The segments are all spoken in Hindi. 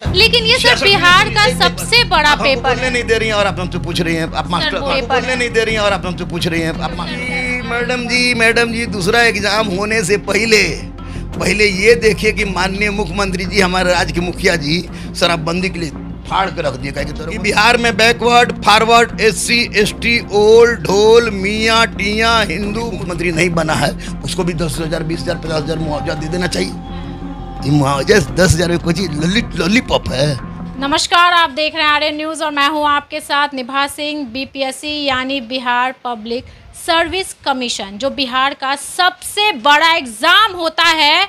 लेकिन ये सर बिहार का सबसे बड़ा पेपर बोलने नहीं दे रही हैं और आप हमसे पूछ रही हैं। आप मास्टर बोलने नहीं दे रही हैं और आप हमसे पूछ रही हैं। आप मैडम जी दूसरा एग्जाम होने से पहले ये देखिए कि माननीय मुख्यमंत्री जी, हमारे राज्य के मुखिया जी शराबबंदी के लिए फाड़ के रख दिए कि बिहार में backward forward SC ST old ढोल मियाँ टियाँ हिंदू मुख्यमंत्री नहीं बना है, उसको भी 10,000 20,000 50,000 मुआवजा दे देना चाहिए। मुआवजा 10,000 में कोई लॉलीपॉप है। नमस्कार, आप देख रहे हैं आर्यन न्यूज़ और मैं हूं आपके साथ निभा सिंह। BPSC यानी बिहार पब्लिक सर्विस कमीशन, जो बिहार का सबसे बड़ा एग्ज़ाम होता है,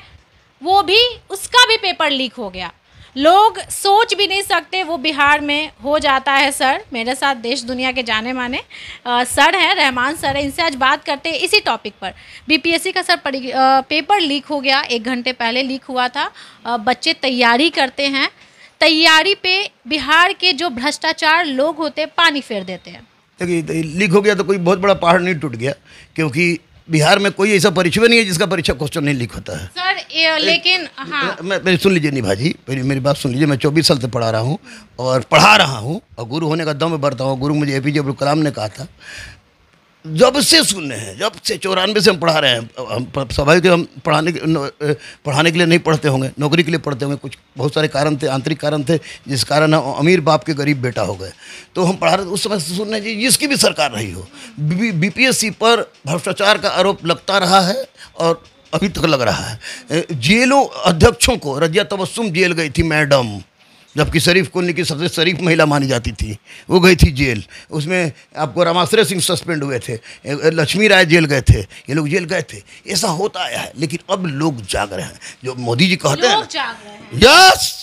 वो भी उसका भी पेपर लीक हो गया। लोग सोच भी नहीं सकते वो बिहार में हो जाता है। सर मेरे साथ देश दुनिया के जाने माने सर हैं, रहमान सर हैं। इनसे आज बात करते हैं इसी टॉपिक पर। BPSC का सर पेपर लीक हो गया, 1 घंटे पहले लीक हुआ था। बच्चे तैयारी करते हैं, तैयारी पे बिहार के जो भ्रष्टाचार लोग होते हैं पानी फेर देते हैं। देखिए लीक हो गया तो कोई बहुत बड़ा पहाड़ नहीं टूट गया, क्योंकि बिहार में कोई ऐसा परीक्षा नहीं है जिसका परीक्षा क्वेश्चन नहीं लीक होता है सर। लेकिन हाँ, मैं सुन लीजिए निभा जी, मेरी बात सुन लीजिए। मैं 24 साल से पढ़ा रहा हूँ और पढ़ा रहा हूँ और गुरु होने का दम में बढ़ता हूँ। गुरु मुझे APJ अब्दुल कलाम ने कहा था, जब से सुनने हैं, जब से 94 से हम पढ़ा रहे हैं। हम स्वाभाविक हम पढ़ाने के लिए नहीं पढ़ते होंगे, नौकरी के लिए पढ़ते होंगे। कुछ बहुत सारे कारण थे, आंतरिक कारण थे, जिस कारण हम अमीर बाप के गरीब बेटा हो गए। तो हम पढ़ा रहे थे उस समय से सुनने जी, जिसकी भी सरकार रही हो, BPSC पर भ्रष्टाचार का आरोप लगता रहा है और अभी तक लग रहा है। जेलों अध्यक्षों को, रजिया तबस्सुम जेल गई थी मैडम, जबकि शरीफ कॉलोनी की सबसे शरीफ महिला मानी जाती थी, वो गई थी जेल। उसमें आपको रामाश्रय सिंह सस्पेंड हुए थे, लक्ष्मी राय जेल गए थे, ये लोग जेल गए थे। ऐसा होता आया है, लेकिन अब लोग जाग रहे हैं। जो मोदी जी कहते हैं, यस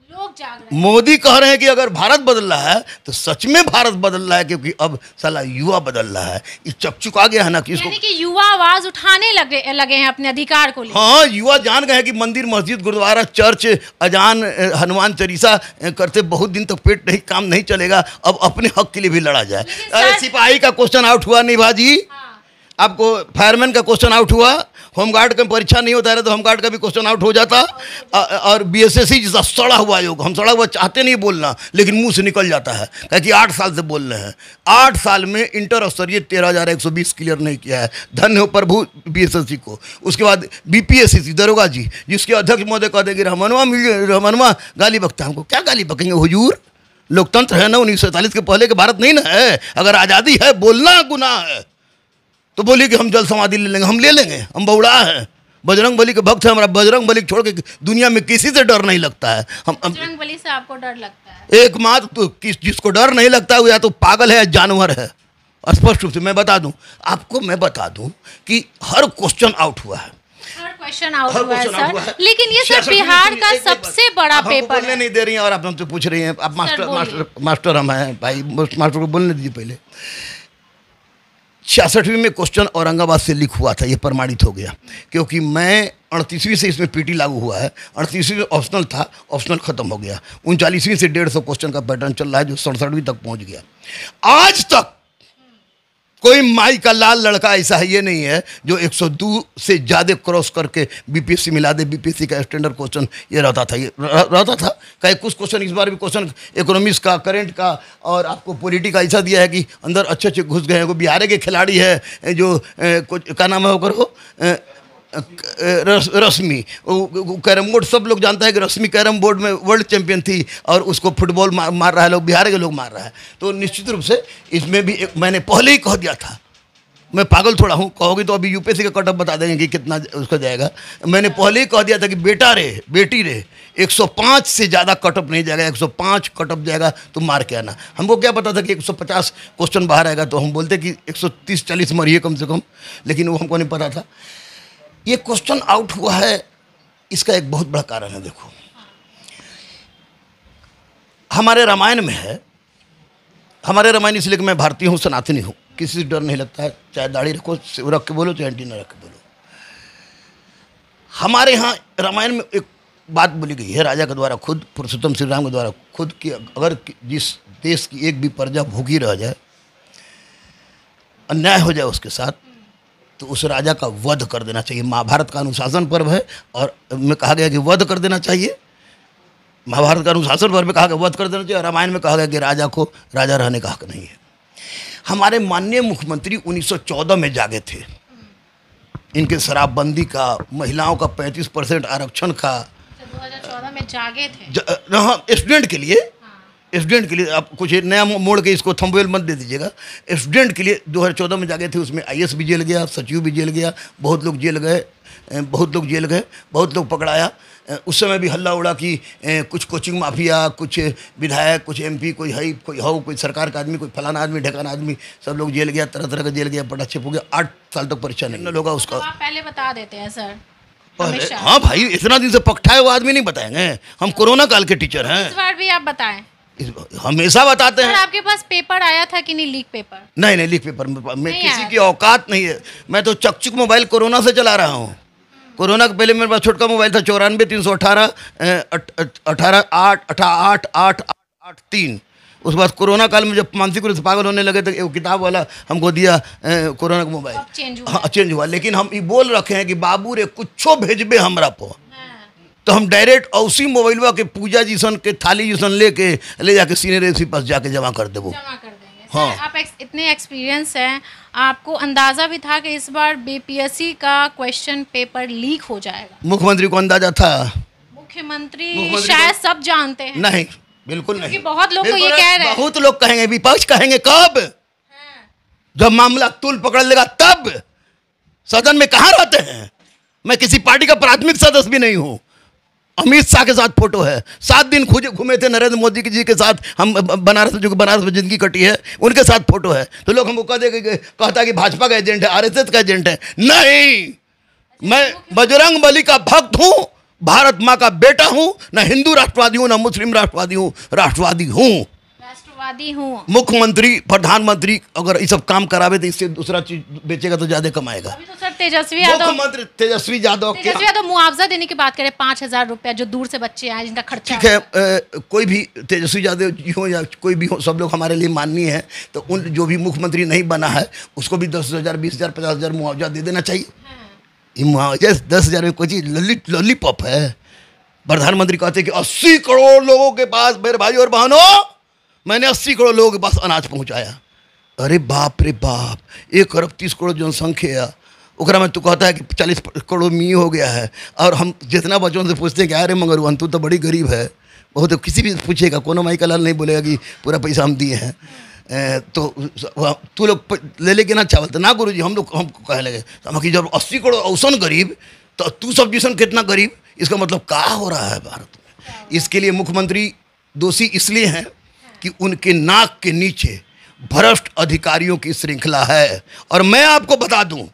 लोग जाग रहे हैं। मोदी कह रहे हैं कि अगर भारत बदल रहा है तो सच में भारत बदल रहा है, क्योंकि अब साला युवा बदल रहा है। ये चकचुक आ गया है ना कि इसको, यानी कि युवा आवाज उठाने लगे हैं अपने अधिकार को लेकर। हाँ, युवा जान गए हैं कि मंदिर मस्जिद गुरुद्वारा चर्च अजान हनुमान चालीसा करते बहुत दिन तक पेट नहीं काम नहीं चलेगा। अब अपने हक के लिए भी लड़ा जाए। अरे सिपाही का क्वेश्चन आउट हुआ नहीं भाजी, आपको फायरमैन का क्वेश्चन आउट हुआ, होमगार्ड का परीक्षा नहीं होता है तो होमगार्ड का भी क्वेश्चन आउट हो जाता। और BSSC जैसा सड़ा हुआ योग, हम सड़ा हुआ चाहते नहीं बोलना, लेकिन मुंह से निकल जाता है, क्योंकि 8 साल से बोल रहे हैं। 8 साल में इंटर स्तरीय 13,120 क्लियर नहीं किया है। धन्य हो प्रभु BSSC को। उसके बाद BPSC दरोगा जी, जिसके अध्यक्ष महोदय कह देंगे रहमानुमा गाली बकता। हमको क्या गाली बकेंगे हुजूर? लोकतंत्र है ना, 1947 के पहले के भारत नहीं ना है। अगर आज़ादी है, बोलना गुनाह है, तो बोलिए कि हम जल समाधि ले लेंगे, हम ले लेंगे, हम बौड़ा हैं। बजरंग बली के भक्त है हमारा, बजरंग बली छोड़ के दुनिया में किसी से डर नहीं लगता है। हम बजरंग बली से आपको डर लगता है? एकमात्र तो जिसको डर नहीं लगता है वो या तो पागल है या जानवर है। स्पष्ट रूप से मैं बता दूं आपको, मैं बता दूं कि हर क्वेश्चन आउट हुआ है। हर क्वेश्चन आउट हुआ है सर। लेकिन ये सर बिहार का सबसे बड़ा पेपर बोलने नहीं दे रही हैं और आप हमसे पूछ रही हैं। आप मास्टर हम हैं भाई, मास्टर को बोलने दीजिए पहले। 66वीं में क्वेश्चन औरंगाबाद से लीक हुआ था, ये प्रमाणित हो गया, क्योंकि मैं 38वीं से इसमें PT लागू हुआ है। 38वीं में ऑप्शनल था, ऑप्शनल खत्म हो गया। 39वीं से 150 क्वेश्चन का पैटर्न चल रहा है, जो 67वीं तक पहुंच गया। आज तक कोई माई का लाल लड़का ऐसा है ये नहीं है जो 102 से ज़्यादा क्रॉस करके BPSC मिला दे। BPSC का स्टैंडर्ड क्वेश्चन ये रहता था। कहीं कुछ क्वेश्चन, इस बार भी क्वेश्चन इकोनॉमिक्स का, करंट का और आपको पॉलिटी का ऐसा दिया है कि अंदर अच्छे घुस गए हैं। वो बिहार के खिलाड़ी है जो क्या नाम है होकर रश्मि, कैरम बोर्ड सब लोग जानता है कि रश्मि कैरम बोर्ड में वर्ल्ड चैंपियन थी और उसको फुटबॉल मार रहा है लोग, बिहार के लोग मार रहा है। तो निश्चित रूप से इसमें भी मैंने पहले ही कह दिया था, मैं पागल थोड़ा हूँ, कहोगी तो अभी UPSC का कटअप बता देंगे कि कितना उसका जाएगा। मैंने पहले ही कह दिया था कि बेटा रे बेटी रे, 105 से ज़्यादा कटअप नहीं जाएगा, 105 कटअप जाएगा तो मार के आना। हमको क्या पता था कि 150 क्वेश्चन बाहर आएगा, तो हम बोलते कि 130-40 मरिए कम से कम, लेकिन वो हमको नहीं पता था। ये क्वेश्चन आउट हुआ है, इसका एक बहुत बड़ा कारण है। देखो, हमारे रामायण में है, हमारे रामायण इसलिए कि मैं भारतीय हूँ, सनातनी हूँ, किसी से डर नहीं लगता है, चाहे दाढ़ी रखो रख के बोलो, चाहे एंटीना रख के बोलो। हमारे यहाँ रामायण में एक बात बोली गई है राजा के द्वारा खुद, पुरुषोत्तम श्री राम के द्वारा खुद, कि अगर जिस देश की एक भी प्रजा भूखी रह जाए, अन्याय हो जाए उसके साथ, तो उस राजा का वध कर देना चाहिए। महाभारत का अनुशासन पर्व है और में कहा गया कि वध कर देना चाहिए। महाभारत का अनुशासन पर्व में कहा गया वध कर देना चाहिए, रामायण में कहा गया कि राजा को राजा रहने का हक नहीं है। हमारे माननीय मुख्यमंत्री 1914 में जागे थे, इनके शराबबंदी का, महिलाओं का 35% आरक्षण का। 2014 में जागे थे। हाँ, स्टूडेंट के लिए, स्टूडेंट के लिए आप कुछ नया मोड़ के इसको थंबनेल मत दे दीजिएगा। स्टूडेंट के लिए 2014 में जागे थे, उसमें IAS भी जेल गया, सचिव भी जेल गया, बहुत लोग जेल गए, बहुत लोग पकड़ाया। उस समय भी हल्ला उड़ा कि कुछ कोचिंग माफिया, कुछ विधायक, कुछ MP, कोई है कोई हो, कोई सरकार का आदमी, कोई फलाना आदमी, ढकाना आदमी, सब लोग जेल गया, तरह तरह का जेल गया, पटा छिप हो गया। 8 साल तक परीक्षा नहीं होगा उसका। आप पहले बता देते हैं सर। हाँ भाई, इतना दिन से पकड़ा है वो आदमी नहीं बताएंगे, हम कोरोना काल के टीचर हैं। इस बार भी आप बताएं। हमेशा बताते हैं। आपके पास पेपर आया था कि नहीं, लीक पेपर? नहीं, लीक पेपर में किसी की औकात नहीं है। मैं तो चकचुक मोबाइल कोरोना से चला रहा हूँ। कोरोना के पहले मेरे पास छोटका मोबाइल था 94 318 18 8 8 8 8 3। उस बाद कोरोना काल में जब मानसिक रूप से पागल होने लगे तो एक किताब वाला हमको दिया कोरोना का मोबाइल। हाँ, चेंज हुआ। लेकिन हम ये बोल रखे हैं कि बाबू रे कुछो भेजबे हमरा पर, तो हम डायरेक्ट उसी मोबाइलवा के पूजा जीसन के थाली जीसन ले जाके सीनियर के पास जाके जमा कर देवो। हाँ। आप इतने एक्सपीरियंस हैं, आपको अंदाजा भी था कि इस बार BPSC का क्वेश्चन पेपर लीक हो जाएगा? मुख्यमंत्री को अंदाजा था? मुख्यमंत्री शायद सब जानते हैं। नहीं, बिल्कुल नहीं। बहुत लोग तो ये कह रहे हैं। बहुत लोग कहेंगे, विपक्ष कहेंगे कब? जब मामला तूल पकड़ लेगा तब। सदन में कहाँ रहते हैं? मैं किसी पार्टी का प्राथमिक सदस्य भी नहीं हूँ। अमित शाह के साथ फोटो है, 7 दिन घूमे थे नरेंद्र मोदी जी के साथ, हम बनारस, जो कि बनारस में जिंदगी कटी है, उनके साथ फोटो है। तो लोग हमको कहता है कि भाजपा का एजेंट है, RSS का एजेंट है। नहीं, मैं बजरंग बली का भक्त हूँ, भारत माँ का बेटा हूँ, ना हिंदू राष्ट्रवादी हूँ, ना मुस्लिम राष्ट्रवादी हूँ, राष्ट्रवादी हूँ। मुख्यमंत्री, प्रधानमंत्री अगर ये सब काम करावे तो इससे दूसरा चीज बेचेगा तो ज्यादा कमाएगा। अभी तो सर तेजस्वी यादव मुआवजा देने की बात करें, 5,000 रुपया, जो दूर से बच्चे आए जिनका खर्चा। ठीक है, कोई भी तेजस्वी यादव जी हो या कोई भी हो, सब लोग हमारे लिए माननीय है। तो उन जो भी मुख्यमंत्री नहीं बना है उसको भी 10,000, 20,000, 50,000 मुआवजा दे देना चाहिए। ये मुआवजा 10,000 में कोई चीज लॉलीपॉप है। प्रधानमंत्री कहते हैं कि 80 करोड़ लोगों के पास, मेरे भाई और बहनों, मैंने 80 करोड़ लोगों के पास अनाज पहुंचाया। अरे बाप रे बाप, 1 अरब 30 करोड़ जनसंख्या, ओकरा में तू कहता है कि 40 करोड़ मी हो गया है। और हम जितना बच्चों से पूछते हैं कि अरे मगर तू तो बड़ी गरीब है, बहुत किसी भी पूछेगा, कोनो माई का लाल नहीं बोलेगा कि पूरा पैसा हम दिए हैं। तो तू लोग ले लेके ना चावल, तो ना गुरु जी, हमको कहे लगे कि जब 80 करोड़ औसन गरीब, तो तू सब जिसन कितना गरीब, इसका मतलब क्या हो रहा है भारत में? इसके लिए मुख्यमंत्री दोषी इसलिए हैं कि उनके नाक के नीचे भ्रष्ट अधिकारियों की श्रृंखला है। और मैं आपको बता दूं,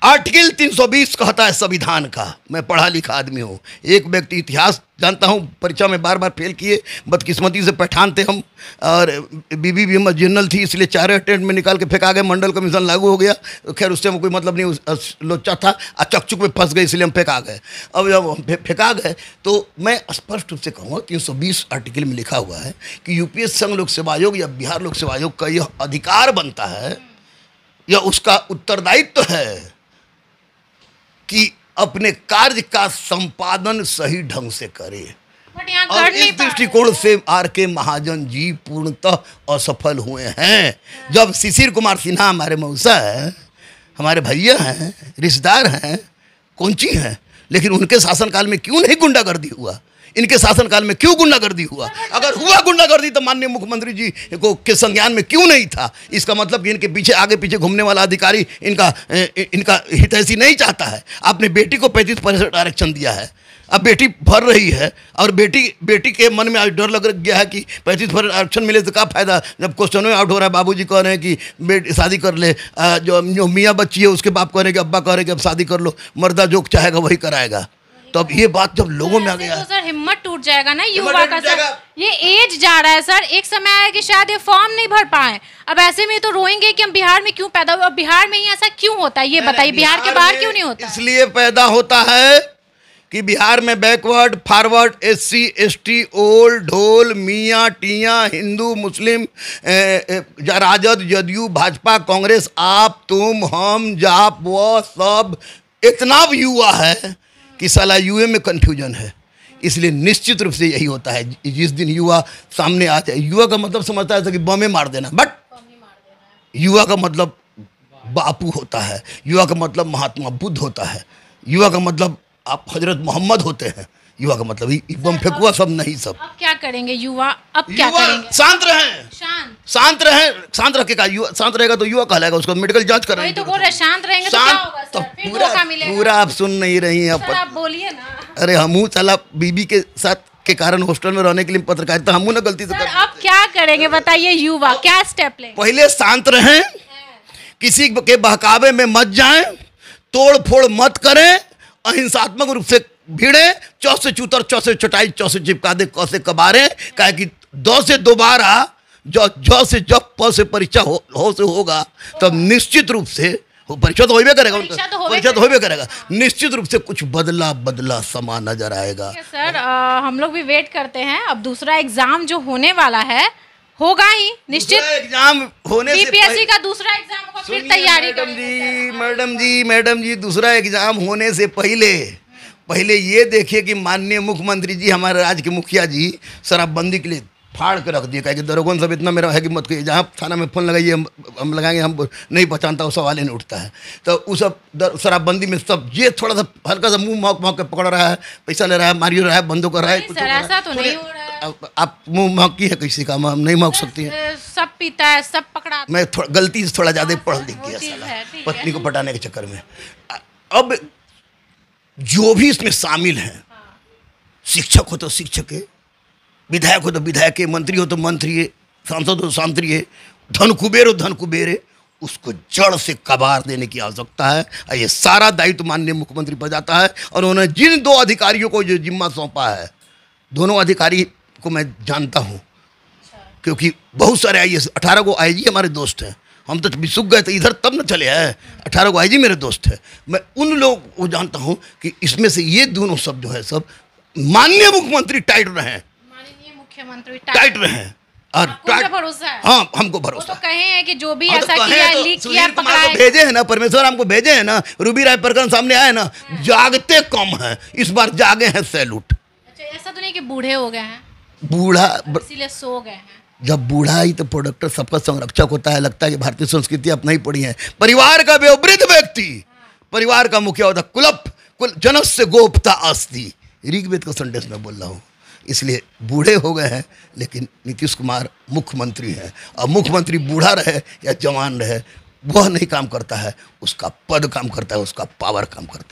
आर्टिकल 320 कहता है संविधान का, मैं पढ़ा लिखा आदमी हूँ, एक व्यक्ति इतिहास जानता हूँ, परीक्षा में बार बार फेल किए, बदकिस्मती से पठान थे हम, और बीबी भी हम जनरल थी, इसलिए 4 अटेम्प्ट में निकाल के फेंका गए, मंडल कमीशन लागू हो गया। खैर उससे कोई मतलब नहीं, लोचा था, चकचुक में फंस गए, इसलिए हम फेंका गए। अब जब हम फेंका गए तो मैं स्पष्ट रूप से कहूँगा, 320 आर्टिकल में लिखा हुआ है कि UPSC संघ लोक सेवा आयोग या बिहार लोक सेवा आयोग का यह अधिकार बनता है, या उसका उत्तरदायित्व है कि अपने कार्य का संपादन सही ढंग से करे। और इस दृष्टिकोण से RK महाजन जी पूर्णतः असफल हुए हैं। जब शिशिर कुमार सिन्हा हमारे मौसा है, हमारे भैया हैं, रिश्तेदार हैं, कौंची हैं, लेकिन उनके शासनकाल में क्यों नहीं गुंडागर्दी हुआ? इनके शासनकाल में क्यों गुंडागर्दी हुआ? अगर हुआ गुंडागर्दी तो माननीय मुख्यमंत्री जी को के संज्ञान में क्यों नहीं था? इसका मतलब कि इनके पीछे आगे पीछे घूमने वाला अधिकारी इनका हितैषी नहीं चाहता है। आपने बेटी को 35% आरक्षण दिया है, अब बेटी भर रही है, और बेटी के मन में आज डर लग गया है कि 35% आरक्षण मिले तो क्या फायदा, जब क्वेश्चन में आउट हो रहा है। बाबूजी कह रहे हैं कि बेटी शादी कर ले, जो मियाँ बच्ची है उसके बाप कह रहे हैं कि अब्बा कह रहे हैं कि अब शादी कर लो, मर्दा जो चाहेगा वही कराएगा। तो अब ये बात जब लोगों में आ गया, तो सर हिम्मत टूट जाएगा ना युवा का। सर ये एज जा रहा है सर, एक समय आया कि शायद ये फॉर्म नहीं भर पाए, अब ऐसे में तो रोएंगे कि हम बिहार में क्यों पैदा हुए, और बिहार में ही ऐसा क्यों होता है ये बताइए, बिहार के बाहर क्यों नहीं होता? इसलिए पैदा होता है कि बिहार में backward, forward, SC ST, old, ढोल, मियाँ टियाँ, हिंदू मुस्लिम, राजद, जदयू, भाजपा, कांग्रेस, आप तुम हम जाप वो सब इतना युवा है कि साला UA में कंफ्यूजन है। इसलिए निश्चित रूप से यही होता है, जिस दिन युवा सामने आ जाए, युवा का मतलब समझता है कि बम मार देना, बट युवा का मतलब बापू होता है, युवा का मतलब महात्मा बुद्ध होता है, युवा का मतलब आप हजरत मोहम्मद होते हैं, युवा का मतलब बम फेंकुआ सब नहीं सब। अब क्या करेंगे युवा, अब क्या करेंगे? शांत रहें, शांत रहें, शांत रखे का युवा शांत रहेगा तो युवा कहलाएगा, उसको मेडिकल जांच कराएंगे। तो बोल रहे शांत रहेंगे तो क्या होगा सर? फिर मौका मिलेगा। पूरा आप सुन नहीं रही हैं सर, आप बोलिए ना। अरे हमू चला बीबी के साथ के कारण हॉस्टल में रहने के लिए पत्रकारिता हमू ना गलती से सर, अब क्या करेंगे बताइए, युवा क्या स्टेप लें? पहले शांत रहें, किसी के बहकावे में मत जाएं, तोड़ फोड़ मत करें, अहिंसात्मक रूप से भिड़े, चौ से चूतर, चौ से चटाई, चौ से चिपका दे, क से कबारे, कहे कि दो से दोबारा जो से जब प से परीक्षा हो से होगा, तब निश्चित रूप से परीक्षा तो होबे करेगा, परीक्षा तो होबे करेगा, निश्चित रूप से कुछ बदला समा नजर आएगा। सर हम लोग भी वेट करते हैं, अब दूसरा एग्जाम जो होने वाला है होगा ही निश्चित, एग्जाम होने से बीपीएससी का दूसरा एग्जाम होगा, फिर तैयारी करेंगे। मैडम जी दूसरा एग्जाम होने से पहले ये देखिए कि माननीय मुख्यमंत्री जी, हमारे राज्य के मुखिया जी शराबबंदी के लिए फाड़ के रख दिए, कहे कि दरोगन सब इतना मेरा है कि मत कहिए, जहाँ थाना में फ़ोन लगाइए हम लगाएंगे, हम नहीं पहचानता, वो सवाल ही नहीं उठता है। तो उस सब शराबबंदी में सब ये थोड़ा सा हल्का सा मुंह महक के पकड़ रहा है, पैसा ले रहा है, मारियो रहा है, बंदूक कर रहा है, सर ऐसा तो नहीं हो रहा है। आप मुंह महकी है किसी का, हम नहीं महक सकती है, सब पीता है, सब पकड़ा। मैं गलती से थोड़ा ज़्यादा पढ़ लिख गया साला, पत्नी को पटाने के चक्कर में। अब जो भी इसमें शामिल हैं, शिक्षक हो तो शिक्षक है, विधायक हो तो विधायक है, मंत्री हो तो मंत्री है, सांसद हो तो सांसद है, धन कुबेर हो धन कुबेर है, उसको जड़ से कबार देने की आवश्यकता है। और ये सारा दायित्व माननीय मुख्यमंत्री पर जाता है। और उन्होंने जिन दो अधिकारियों को जो जिम्मा सौंपा है, दोनों अधिकारी को मैं जानता हूँ, क्योंकि बहुत सारे IAS 18 को IG हमारे दोस्त हैं, हम तो बिसुक गए थे इधर तब न चले आए, 18 को IG मेरे दोस्त है। मैं उन लोगों को जानता हूँ कि इसमें से ये दोनों सब जो है सब माननीय मुख्यमंत्री टाइट रहे, मुख्यमंत्री टाइट रहे। और भरोसा है? हाँ, हमको भरोसा। तो कहे हैं कि जो भी ऐसा किया, लीक किया, पकड़ा है। भेजे हैं ना परमेश्वर, हमको भेजे हैं ना, रूबी राय प्रकरण सामने आए ना, जागते कम हैं, इस बार जागे हैं, सैल्यूट। अच्छा, ऐसा तो नहीं कि बूढ़े हो गए हैं, बूढ़ा इसीलिए सो गए हैं। जब बूढ़ा ही तो प्रोडक्टर सबका संरक्षक होता है, लगता है कि भारतीय संस्कृति आप नहीं पढ़ी है। परिवार का वयोवृद्ध व्यक्ति परिवार का मुखिया होता, कुल जनस्य गोप्ता अस्ति, ऋग्वेद का संदेश में बोल रहा हूँ। इसलिए बूढ़े हो गए हैं, लेकिन नीतीश कुमार मुख्यमंत्री हैं, और मुख्यमंत्री बूढ़ा रहे या जवान रहे, वह नहीं काम करता है, उसका पद काम करता है, उसका पावर काम करता है।